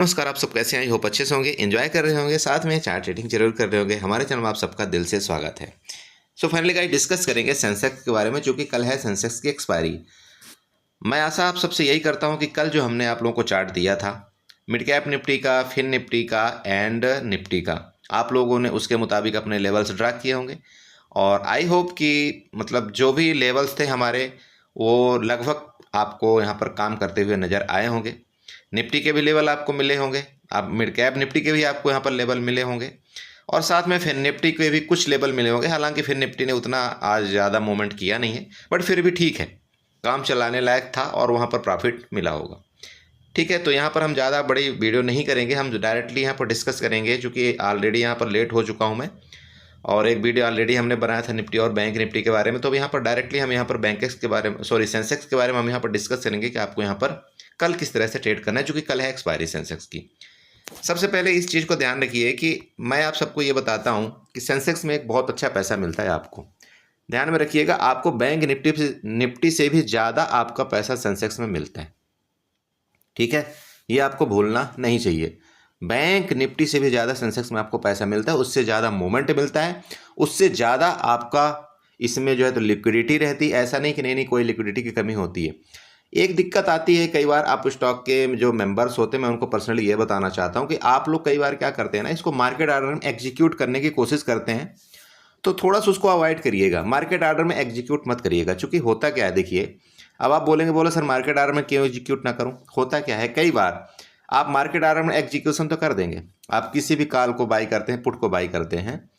नमस्कार, आप सब कैसे हैं? आई होप अच्छे से होंगे, एंजॉय कर रहे होंगे, साथ में चार्ट रेटिंग जरूर कर रहे होंगे। हमारे चैनल में आप सबका दिल से स्वागत है। सो फाइनली गाइस डिस्कस करेंगे सेंसेक्स के बारे में, जो कि कल है सेंसेक्स की एक्सपायरी। मैं आशा आप सबसे यही करता हूं कि कल जो हमने आप लोगों को चार्ट दिया था मिड कैप निफ्टी का, फिन निफ्टी का एंड निफ्टी का, आप लोगों ने उसके मुताबिक अपने लेवल्स ड्रा किए होंगे। और आई होप कि मतलब जो भी लेवल्स थे हमारे, वो लगभग आपको यहाँ पर काम करते हुए नज़र आए होंगे। निफ्टी के भी लेवल आपको मिले होंगे, आप मिड कैप निफ्टी के भी आपको यहाँ पर लेवल मिले होंगे, और साथ में फिर निफ्टी के भी कुछ लेवल मिले होंगे। हालांकि फिर निफ्टी ने उतना आज ज़्यादा मूवमेंट किया नहीं है, बट फिर भी ठीक है, काम चलाने लायक था और वहाँ पर प्रॉफिट मिला होगा। ठीक है, तो यहाँ पर हम ज़्यादा बड़ी वीडियो नहीं करेंगे, हम डायरेक्टली यहाँ पर डिस्कस करेंगे, चूँकि ऑलरेडी यहाँ पर लेट हो चुका हूँ मैं, और एक वीडियो ऑलरेडी हमने बनाया था निफ्टी और बैंक निफ्टी के बारे में। तो अब यहाँ पर डायरेक्टली हम यहाँ पर बैंकेक्स के बारे में, सॉरी सेंसेक्स के बारे में हम यहाँ पर डिस्कस करेंगे कि आपको यहाँ पर कल किस तरह से ट्रेड करना है, जो कि कल है एक्सपायरी सेंसेक्स की। सबसे पहले इस चीज़ को ध्यान रखिए कि मैं आप सबको ये बताता हूँ कि सेंसेक्स में एक बहुत अच्छा पैसा मिलता है आपको। ध्यान में रखिएगा, आपको बैंक निफ्टी से भी ज़्यादा आपका पैसा सेंसेक्स में मिलता है। ठीक है, ये आपको भूलना नहीं चाहिए। बैंक निफ्टी से भी ज़्यादा सेंसेक्स में आपको पैसा मिलता है, उससे ज़्यादा मूवमेंट मिलता है, उससे ज़्यादा आपका इसमें जो है तो लिक्विडिटी रहती है। ऐसा नहीं कि नहीं कोई लिक्विडिटी की कमी होती है। एक दिक्कत आती है कई बार, आप स्टॉक के जो मेंबर्स होते हैं, मैं उनको पर्सनली ये बताना चाहता हूँ कि आप लोग कई बार क्या करते हैं ना, इसको मार्केट ऑर्डर में एग्जीक्यूट करने की कोशिश करते हैं, तो थोड़ा सा उसको अवॉइड करिएगा। मार्केट ऑर्डर में एग्जीक्यूट मत करिएगा, क्योंकि होता क्या है देखिए, अब आप बोलेंगे बोलो सर मार्केट ऑर्डर में क्यों एग्जीक्यूट ना करूं। होता क्या है, कई बार आप मार्केट ऑर्डर में एग्जीक्यूशन तो कर देंगे, आप किसी भी कॉल को बाई करते हैं, पुट को बाई करते हैं,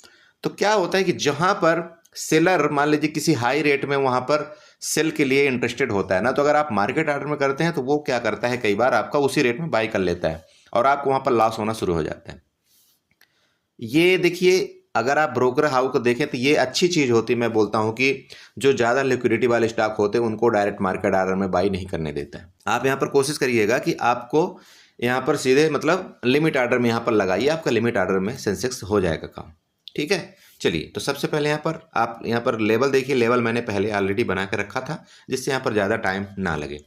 तो क्या होता है कि जहां पर सेलर मान लीजिए किसी हाई रेट में वहां पर सेल के लिए इंटरेस्टेड होता है ना, तो अगर आप मार्केट ऑर्डर में करते हैं तो वो क्या करता है, कई बार आपका उसी रेट में बाई कर लेता है और आपको वहां पर लॉस होना शुरू हो जाता है। ये देखिए, अगर आप ब्रोकर हाउस को देखें तो ये अच्छी चीज़ होती है। मैं बोलता हूं कि जो ज़्यादा लिक्विडिटी वाले स्टॉक होते हैं उनको डायरेक्ट मार्केट ऑर्डर में बाई नहीं करने देता है। आप यहाँ पर कोशिश करिएगा कि आपको यहाँ पर सीधे मतलब लिमिट ऑर्डर में यहाँ पर लगाइए, आपका लिमिट ऑर्डर में सेंसेक्स हो जाएगा काम। ठीक है, चलिए, तो सबसे पहले यहाँ पर आप यहाँ पर लेवल देखिए। लेवल मैंने पहले ऑलरेडी बना के रखा था, जिससे यहाँ पर ज़्यादा टाइम ना लगे।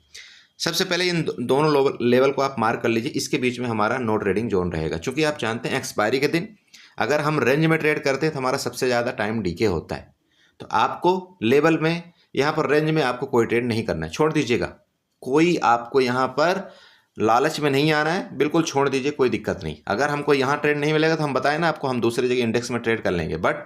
सबसे पहले इन दोनों लेवल को आप मार्क कर लीजिए। इसके बीच में हमारा नो ट्रेडिंग जोन रहेगा, क्योंकि आप जानते हैं एक्सपायरी के दिन अगर हम रेंज में ट्रेड करते हैं तो हमारा सबसे ज़्यादा टाइम डीके होता है। तो आपको लेवल में यहाँ पर रेंज में आपको कोई ट्रेड नहीं करना है, छोड़ दीजिएगा। कोई आपको यहाँ पर लालच में नहीं आना है, बिल्कुल छोड़ दीजिए, कोई दिक्कत नहीं। अगर हमको यहाँ ट्रेड नहीं मिलेगा तो हम बताएं ना आपको, हम दूसरी जगह इंडेक्स में ट्रेड कर लेंगे, बट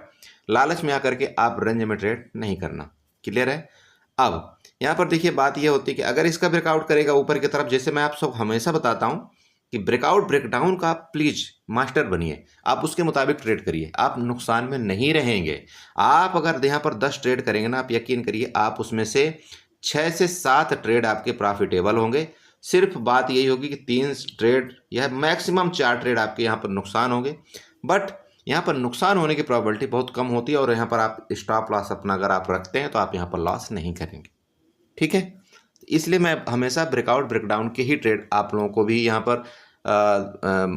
लालच में आकर के आप रेंज में ट्रेड नहीं करना। क्लियर है? अब यहाँ पर देखिए, बात यह होती है कि अगर इसका ब्रेकआउट करेगा ऊपर की तरफ, जैसे मैं आप सब हमेशा बताता हूँ कि ब्रेकआउट ब्रेकडाउन का आप प्लीज मास्टर बनिए, आप उसके मुताबिक ट्रेड करिए, आप नुकसान में नहीं रहेंगे। आप अगर यहाँ पर 10 ट्रेड करेंगे ना, आप यकीन करिए आप उसमें से 6 से 7 ट्रेड आपके प्रॉफिटेबल होंगे। सिर्फ बात यही होगी कि 3 ट्रेड या मैक्सिमम 4 ट्रेड आपके यहाँ पर नुकसान होंगे, बट यहाँ पर नुकसान होने की प्रोबेबिलिटी बहुत कम होती है, और यहाँ पर आप स्टॉप लॉस अपना अगर आप रखते हैं तो आप यहाँ पर लॉस नहीं करेंगे। ठीक है, इसलिए मैं हमेशा ब्रेकआउट ब्रेकडाउन के ही ट्रेड आप लोगों को भी यहाँ पर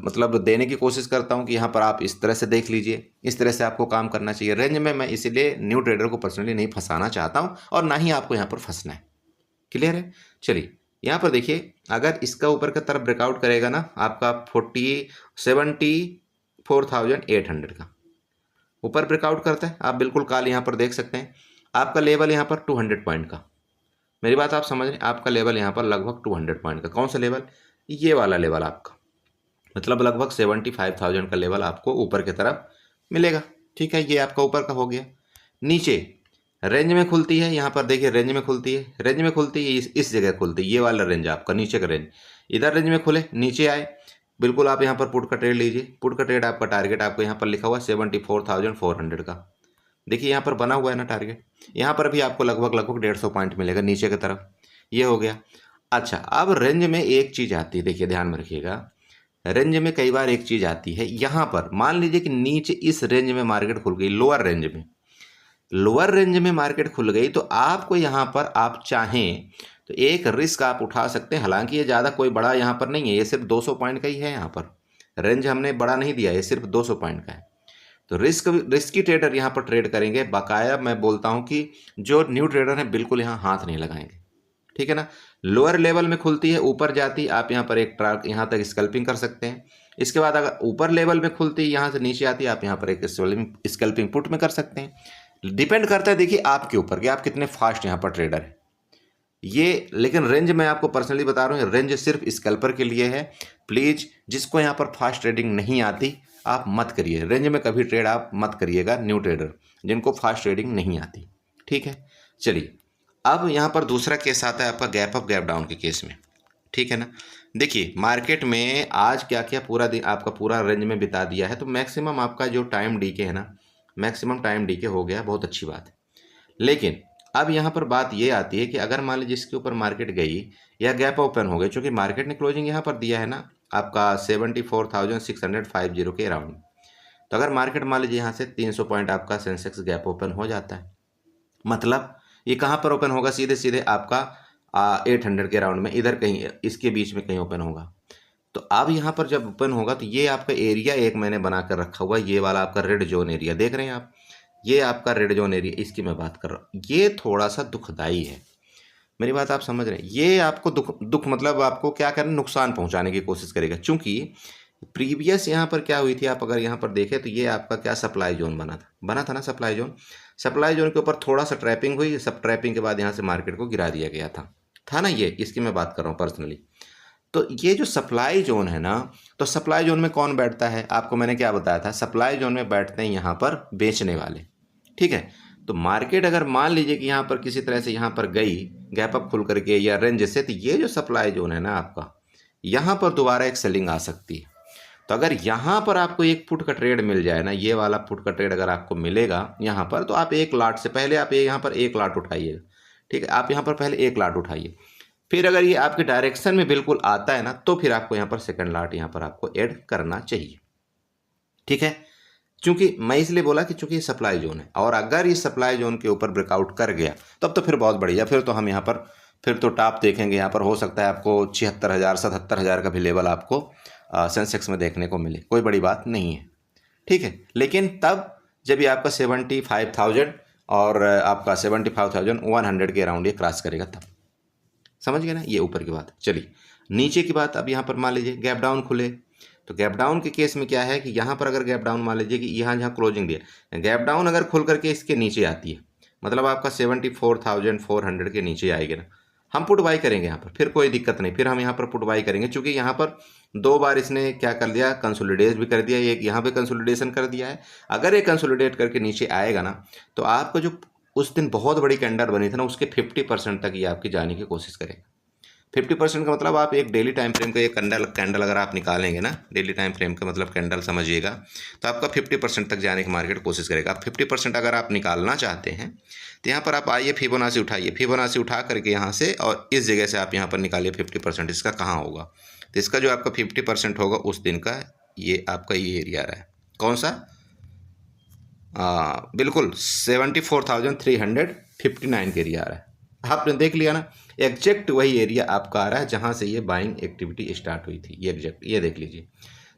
मतलब देने की कोशिश करता हूँ कि यहाँ पर आप इस तरह से देख लीजिए, इस तरह से आपको काम करना चाहिए रेंज में। मैं इसीलिए न्यू ट्रेडर को पर्सनली नहीं फंसाना चाहता हूँ, और ना ही आपको यहाँ पर फंसना है। क्लियर है? चलिए, यहाँ पर देखिए, अगर इसका ऊपर की तरफ ब्रेकआउट करेगा ना, आपका 74,800 का ऊपर ब्रेकआउट करता है, आप बिल्कुल कॉल यहाँ पर देख सकते हैं। आपका लेवल यहाँ पर 200 पॉइंट का, मेरी बात आप समझ रहे हैं, आपका लेवल यहाँ पर लगभग 200 पॉइंट का। कौन सा लेवल? ये वाला लेवल आपका, मतलब लगभग 75,000 का लेवल आपको ऊपर की तरफ मिलेगा। ठीक है, ये आपका ऊपर का हो गया। नीचे रेंज में खुलती है, यहाँ पर देखिए रेंज में खुलती है, रेंज में खुलती है, इस जगह खुलती है, ये वाला रेंज आपका नीचे का रेंज। इधर रेंज में खुले, नीचे आए, बिल्कुल आप यहाँ पर पुट का ट्रेड लीजिए। पुट का ट्रेड आपका टारगेट आपको यहाँ पर लिखा हुआ 74,400 का, देखिए यहाँ पर बना हुआ है ना टारगेट। यहाँ पर भी आपको लगभग 150 पॉइंट मिलेगा नीचे की तरफ, ये हो गया। अच्छा, अब रेंज में एक चीज़ आती है, देखिए ध्यान में रखिएगा, रेंज में कई बार एक चीज़ आती है। यहाँ पर मान लीजिए कि नीचे इस रेंज में मार्केट खुल गई, लोअर रेंज में, लोअर रेंज में मार्केट खुल गई, तो आपको यहाँ पर आप चाहें तो एक रिस्क आप उठा सकते हैं। हालांकि ये ज़्यादा कोई बड़ा यहाँ पर नहीं है, ये सिर्फ 200 पॉइंट का ही है। यहाँ पर रेंज हमने बड़ा नहीं दिया, ये सिर्फ 200 पॉइंट का है। तो रिस्की ट्रेडर यहाँ पर ट्रेड करेंगे बाकाया। मैं बोलता हूँ कि जो न्यू ट्रेडर हैं बिल्कुल यहाँ हाथ नहीं लगाएंगे। ठीक है ना। लोअर लेवल में खुलती है, ऊपर जाती, आप यहाँ पर एक ट्राक यहाँ तक स्कल्पिंग कर सकते हैं। इसके बाद अगर ऊपर लेवल में खुलती है, यहाँ से नीचे आती है, आप यहाँ पर एक स्कल्पिंग पुट में कर सकते हैं। डिपेंड करता है देखिए आपके ऊपर कि आप कितने फास्ट यहाँ पर ट्रेडर हैं ये। लेकिन रेंज मैं आपको पर्सनली बता रहा हूँ, रेंज सिर्फ स्कल्पर के लिए है। प्लीज़ जिसको यहाँ पर फास्ट ट्रेडिंग नहीं आती आप मत करिए, रेंज में कभी ट्रेड आप मत करिएगा, न्यू ट्रेडर जिनको फास्ट ट्रेडिंग नहीं आती। ठीक है, चलिए अब यहाँ पर दूसरा केस आता है आपका गैप अप गैप डाउन के केस में। ठीक है ना। देखिए मार्केट में आज क्या क्या पूरा दिन आपका पूरा रेंज में बिता दिया है, तो मैक्सिमम आपका जो टाइम डीके है ना, मैक्सिमम टाइम डीके हो गया, बहुत अच्छी बात है। लेकिन अब यहाँ पर बात ये आती है कि अगर मान लीजिए इसके ऊपर मार्केट गई या गैप ओपन हो गई, चूँकि मार्केट ने क्लोजिंग यहाँ पर दिया है ना आपका 74,650 के अराउंड, तो अगर मार्केट मान लीजिए यहाँ से 300 पॉइंट आपका सेंसेक्स गैप ओपन हो जाता है, मतलब ये कहाँ पर ओपन होगा, सीधे सीधे आपका 800 के राउंड में, इधर कहीं इसके बीच में कहीं ओपन होगा। तो अब यहाँ पर जब ओपन होगा तो ये आपका एरिया एक मैंने बना कर रखा हुआ, ये वाला आपका रेड जोन एरिया देख रहे हैं आप, ये आपका रेड जोन एरिया, इसकी मैं बात कर रहा हूँ। ये थोड़ा सा दुखदाई है, मेरी बात आप समझ रहे हैं। ये आपको दुख मतलब आपको क्या करना, नुकसान पहुँचाने की कोशिश करेगा। चूँकि प्रीवियस यहाँ पर क्या हुई थी, आप अगर यहाँ पर देखें तो ये आपका क्या सप्लाई जोन बना था ना, सप्लाई जोन के ऊपर थोड़ा सा ट्रैपिंग हुई, सब ट्रैपिंग के बाद यहाँ से मार्केट को गिरा दिया गया था ना, ये इसकी मैं बात कर रहा हूँ पर्सनली। तो ये जो सप्लाई जोन है ना, तो सप्लाई जोन में कौन बैठता है, आपको मैंने क्या बताया था, सप्लाई जोन में बैठते हैं यहाँ पर बेचने वाले। ठीक है, तो मार्केट अगर मान लीजिए कि यहाँ पर किसी तरह से यहाँ पर गई गैप अप खुल करके या रेंज से, तो ये जो सप्लाई जोन है ना आपका, यहाँ पर दोबारा एक सेलिंग आ सकती है। तो अगर यहाँ पर आपको एक फुट का ट्रेड मिल जाए ना, ये वाला फुट का ट्रेड अगर आपको मिलेगा यहाँ पर, तो आप एक लाट से पहले आप यहाँ पर एक लाट उठाइएगा। ठीक है, आप यहाँ पर पहले एक लाट उठाइए, फिर अगर ये आपके डायरेक्शन में बिल्कुल आता है ना, तो फिर आपको यहाँ पर सेकंड लाट यहाँ पर आपको ऐड करना चाहिए। ठीक है, क्योंकि मैं इसलिए बोला कि चूंकि ये सप्लाई जोन है, और अगर ये सप्लाई जोन के ऊपर ब्रेकआउट कर गया तब तो फिर बहुत बढ़िया, फिर तो हम यहाँ पर फिर तो टॉप देखेंगे। यहाँ पर हो सकता है आपको 76,000 77,000 का भी लेवल आपको सेंसेक्स में देखने को मिले, कोई बड़ी बात नहीं है। ठीक है, लेकिन तब जब ये आपका 75,000 और आपका 75,100 के अराउंड ये क्रॉस करेगा, तब समझ गए ना, ये ऊपर की बात। चलिए नीचे की बात, अब यहाँ पर मान लीजिए गैप डाउन खुले, तो गैप डाउन के केस में क्या है कि यहाँ पर अगर गैप डाउन मान लीजिए कि यहाँ जहाँ क्लोजिंग दिया, गैप डाउन अगर खुल करके इसके नीचे आती है, मतलब आपका 74,400 के नीचे आएगी ना, हम पुट बाई करेंगे यहाँ पर, फिर कोई दिक्कत नहीं, फिर हम यहाँ पर पुट बाई करेंगे। क्योंकि यहाँ पर दो बार इसने क्या कर दिया, कंसोलिडेट भी कर दिया, एक यहाँ पे कंसोलिडेशन कर दिया है। अगर ये कंसोलिडेट करके नीचे आएगा ना, तो आपको जो उस दिन बहुत बड़ी कैंडल बनी थी ना, उसके 50% तक ये आपकी जाने की कोशिश करेगा। 50% का मतलब आप एक डेली टाइम फ्रेम का एक कैंडल अगर आप निकालेंगे ना, डेली टाइम फ्रेम का मतलब कैंडल समझिएगा, तो आपका 50% तक जाने की मार्केट कोशिश करेगा। आप 50% अगर आप निकालना चाहते हैं तो यहाँ पर आप आइए, फिबोनाची उठाइए, फिबोनाची उठा करके यहाँ से और इस जगह से आप यहाँ पर निकालिए 50%। इसका कहाँ होगा, तो इसका जो आपका 50% होगा उस दिन का, ये आपका ये एरिया रहा है, कौन सा, बिल्कुल 74,359 के एरिया आ रहा है। आपने देख लिया ना, एग्जैक्ट वही एरिया आपका आ रहा है जहाँ से ये बाइंग एक्टिविटी स्टार्ट हुई थी, ये एग्जैक्ट ये देख लीजिए।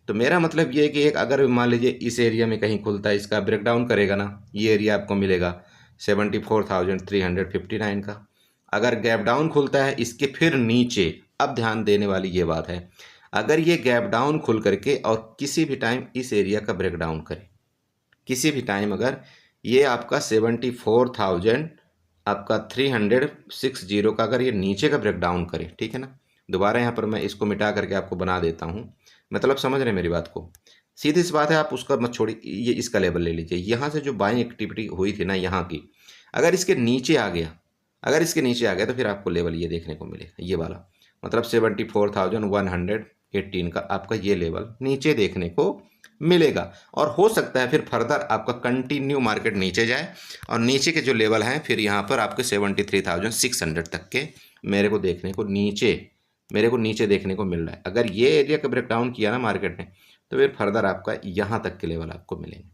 तो मेरा मतलब ये है कि एक अगर मान लीजिए इस एरिया में कहीं खुलता है, इसका ब्रेकडाउन करेगा ना, ये एरिया आपको मिलेगा 74,359 का। अगर गैप डाउन खुलता है इसके फिर नीचे, अब ध्यान देने वाली ये बात है, अगर ये गैप डाउन खुल करके और किसी भी टाइम इस एरिया का ब्रेकडाउन करे, किसी भी टाइम अगर ये आपका 74,000 आपका 360 का अगर ये नीचे का ब्रेकडाउन करे, ठीक है ना, दोबारा यहाँ पर मैं इसको मिटा करके आपको बना देता हूँ, मतलब समझ रहे हैं मेरी बात को। सीधी सी बात है, आप उसका मत छोड़िए, ये इसका लेवल ले लीजिए। यहाँ से जो बाइंग एक्टिविटी हुई थी ना यहाँ की, अगर इसके नीचे आ गया, अगर इसके नीचे आ गया तो फिर आपको लेवल ये देखने को मिलेगा, ये वाला, मतलब 74,118 का आपका ये लेवल नीचे देखने को मिलेगा। और हो सकता है फिर फर्दर आपका कंटिन्यू मार्केट नीचे जाए और नीचे के जो लेवल हैं फिर यहाँ पर आपके 73,600 तक के मेरे को नीचे देखने को मिल रहा है। अगर ये एरिया का ब्रेकडाउन किया ना मार्केट ने, तो फिर फर्दर आपका यहाँ तक के लेवल आपको मिलेंगे।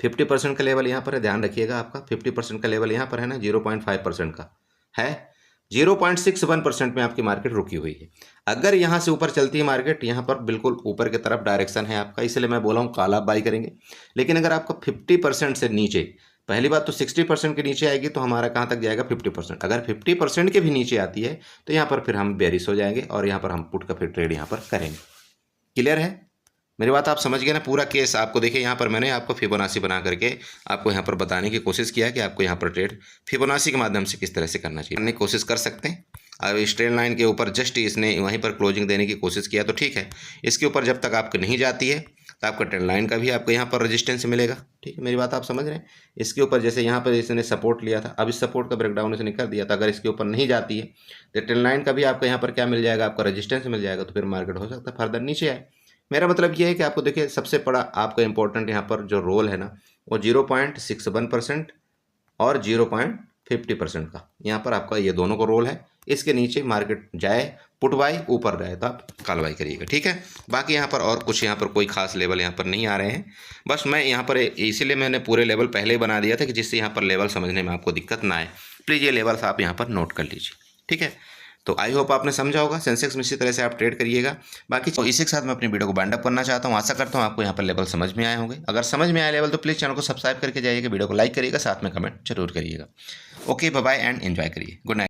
50% का लेवल यहाँ पर है, ध्यान रखिएगा, आपका 50% का लेवल यहाँ पर है ना, 0.5% का है, 0.61% में आपकी मार्केट रुकी हुई है। अगर यहाँ से ऊपर चलती है मार्केट, यहाँ पर बिल्कुल ऊपर की तरफ डायरेक्शन है आपका, इसलिए मैं बोला हूँ काला बाई करेंगे। लेकिन अगर आपका 50% से नीचे पहली बात तो 60% के नीचे आएगी तो हमारा कहाँ तक जाएगा 50%। अगर 50% के भी नीचे आती है तो यहाँ पर फिर हम बेरिश हो जाएंगे और यहाँ पर हम पुट का फिर ट्रेड यहाँ पर करेंगे। क्लियर है मेरी बात? आप समझ गए ना पूरा केस? आपको देखिए यहाँ पर मैंने आपको फिबोनाची बना करके आपको यहाँ पर बताने की कोशिश किया कि आपको यहाँ पर ट्रेड फिबोनाची के माध्यम से किस तरह से करना चाहिए, करने की कोशिश कर सकते हैं। अब स्ट्रेट लाइन के ऊपर जस्ट इसने वहीं पर क्लोजिंग देने की कोशिश किया तो ठीक है, इसके ऊपर जब तक आपको नहीं जाती है तो आपका ट्रेंड लाइन का भी आपको यहाँ पर रेजिस्टेंस मिलेगा। ठीक है मेरी बात आप समझ रहे हैं? इसके ऊपर जैसे यहाँ पर इसने सपोर्ट लिया था, अब इस सपोर्ट का ब्रेकडाउन इसने कर दिया था, अगर इसके ऊपर नहीं जाती है तो ट्रेंड लाइन का भी आपको यहाँ पर क्या मिल जाएगा, आपका रेजिस्टेंस मिल जाएगा। तो फिर मार्केट हो सकता है फर्दर नीचे आए। मेरा मतलब ये है कि आपको देखिए सबसे बड़ा आपका इंपॉर्टेंट यहाँ पर जो रोल है ना वो 0.61% और 0.50% का, यहाँ पर आपका ये दोनों का रोल है। इसके नीचे मार्केट जाए पुट बाई, ऊपर जाए तो आप कॉल बाई करिएगा। ठीक है, बाकी यहाँ पर और कुछ यहाँ पर कोई खास लेवल यहाँ पर नहीं आ रहे हैं। बस मैं यहाँ पर इसीलिए मैंने पूरे लेवल पहले ही बना दिया था कि जिससे यहाँ पर लेवल समझने में आपको दिक्कत ना आए। प्लीज़ ये लेवल्स आप यहाँ पर नोट कर लीजिए। ठीक है, तो आई होप आपने समझा होगा। सेंसेक्स में इसी तरह से आप ट्रेड करिएगा। बाकी तो इसी के साथ मैं अपनी वीडियो को बाइंड अप करना चाहता हूँ। आशा करता हूँ आपको यहाँ पर लेवल समझ में आए होंगे। अगर समझ में आए लेवल तो प्लीज़ चैनल को सब्सक्राइब करके जाइएगा, वीडियो को लाइक करिएगा, साथ में कमेंट जरूर करिएगा। Okay, bye bye and enjoy करिए। Good night.